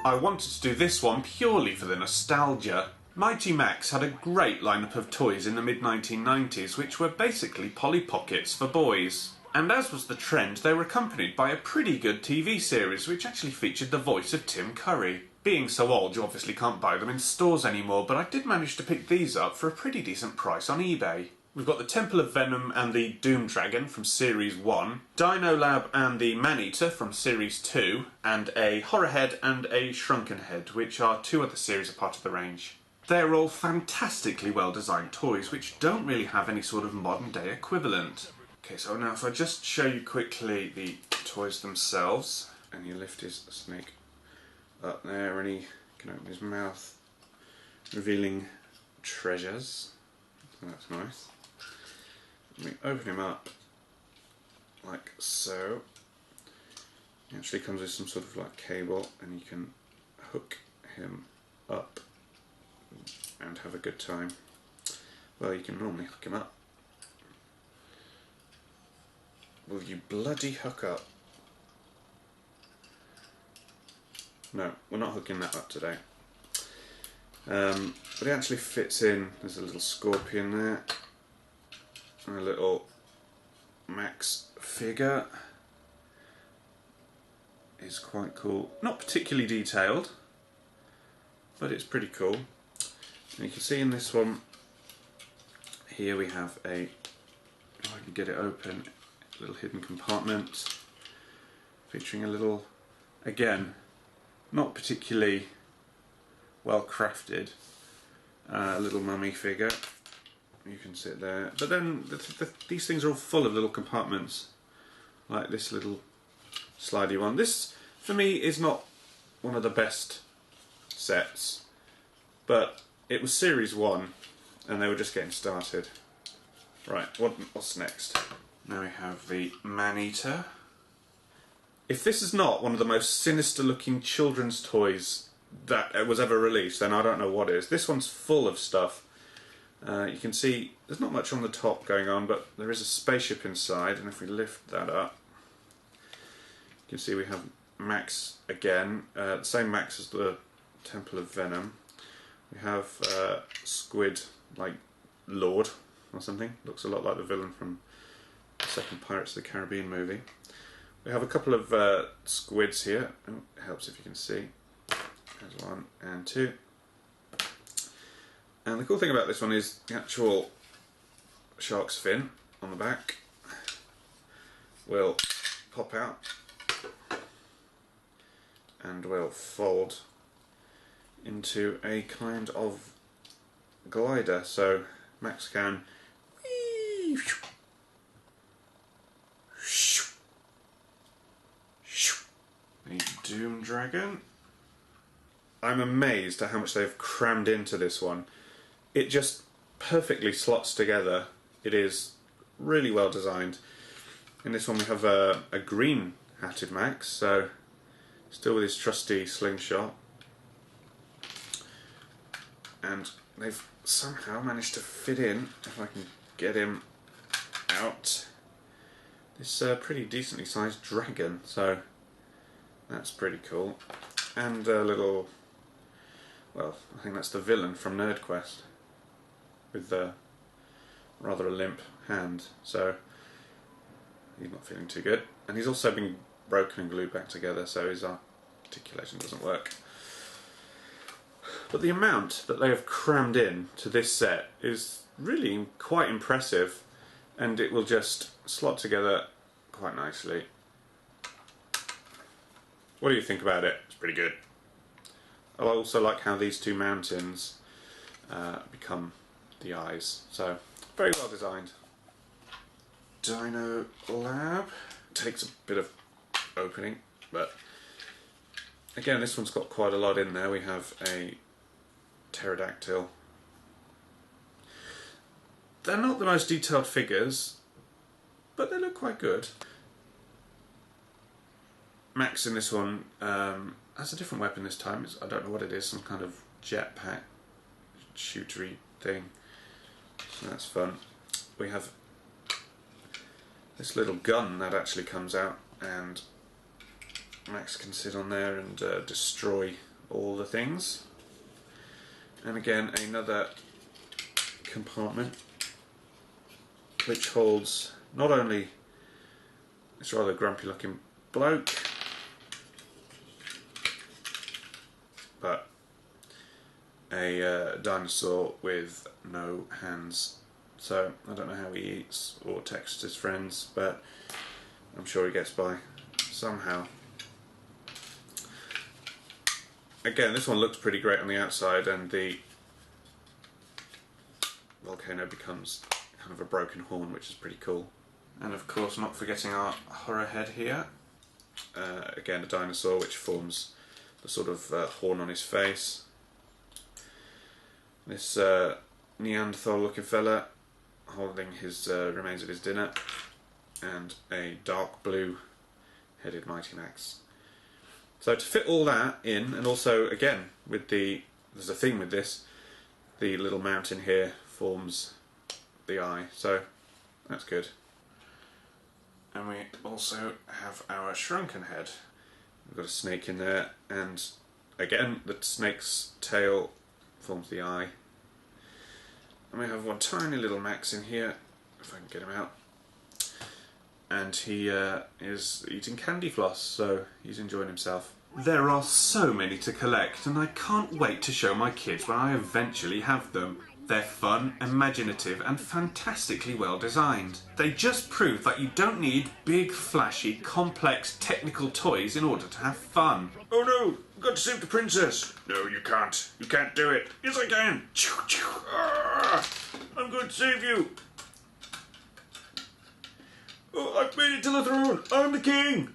I wanted to do this one purely for the nostalgia. Mighty Max had a great lineup of toys in the mid-1990s which were basically Polly Pockets for boys. And as was the trend, they were accompanied by a pretty good TV series which actually featured the voice of Tim Curry. Being so old, you obviously can't buy them in stores anymore, but I did manage to pick these up for a pretty decent price on eBay. We've got the Temple of Venom and the Doom Dragon from Series 1, Dino Lab and the Maneater from Series 2, and a Horror Head and a Shrunken Head, which are two other series a part of the range. They're all fantastically well designed toys which don't really have any sort of modern day equivalent. Okay, so now if I just show you quickly the toys themselves, and you lift his snake up there and he can open his mouth, revealing treasures. So that's nice. Let me open him up like so. He actually comes with some sort of like cable and you can hook him up and have a good time. Well, you can normally hook him up. Will you bloody hook up? No, we're not hooking that up today. But it actually fits in. There's a little scorpion there. And a little Max figure. Is quite cool. Not particularly detailed, but it's pretty cool. And you can see in this one, here we have a, if I can get it open, a little hidden compartment featuring a little, again, not particularly well crafted, little mummy figure. You can sit there, but then these things are all full of little compartments, like this little slidey one. This, for me, is not one of the best sets, but it was Series 1 and they were just getting started. Right, what's next? Now we have the Maneater. If this is not one of the most sinister looking children's toys that was ever released, then I don't know what is. This one's full of stuff. You can see there's not much on the top going on, but there is a spaceship inside, and if we lift that up, you can see we have Max again, the same Max as the Temple of Venom. We have Squid, like Lord or something, looks a lot like the villain from the second Pirates of the Caribbean movie. We have a couple of squids here. Oh, it helps if you can see. There's one and two. And the cool thing about this one is the actual shark's fin on the back will pop out and will fold into a kind of glider, so Max can a Doom Dragon. I'm amazed at how much they've crammed into this one. It just perfectly slots together. It is really well designed. In this one we have a green hatted Max, so still with his trusty slingshot. And they've somehow managed to fit in, if I can get him out, this pretty decently sized dragon, so that's pretty cool. And a little, well, I think that's the villain from Nerd Quest, with rather a limp hand, so he's not feeling too good. And he's also been broken and glued back together, so his articulation doesn't work. But the amount that they have crammed in to this set is really quite impressive, and it will just slot together quite nicely. What do you think about it? It's pretty good. I also like how these two mountains become the eyes, so very well designed. Dino Lab takes a bit of opening, but again this one's got quite a lot in there. We have a pterodactyl. They're not the most detailed figures, but they look quite good. Max in this one has a different weapon this time. I don't know what it is, some kind of jetpack shootery thing. So that's fun. We have this little gun that actually comes out, and Max can sit on there and destroy all the things. And again, another compartment which holds not only this rather grumpy looking bloke, but a dinosaur with no hands. So I don't know how he eats or texts his friends, but I'm sure he gets by somehow. Again, this one looks pretty great on the outside, and the volcano becomes kind of a broken horn, which is pretty cool. And of course, not forgetting our horror head here. Again, a dinosaur which forms the sort of horn on his face. This Neanderthal looking fella holding his remains of his dinner, and a dark blue headed Mighty Max. So to fit all that in, and also again with there's a theme with this, the little mountain here forms the eye, so that's good. And we also have our shrunken head. We've got a snake in there, and again the snake's tail forms the eye. And we have one tiny little Max in here, if I can get him out. And he is eating candy floss, so he's enjoying himself. There are so many to collect, and I can't wait to show my kids when I eventually have them. They're fun, imaginative, and fantastically well designed. They just prove that you don't need big, flashy, complex, technical toys in order to have fun. Oh no, I've got to save the princess. No, you can't. You can't do it. Yes, I can. I'm going to save you. Oh, I've made it to the throne. I'm the king.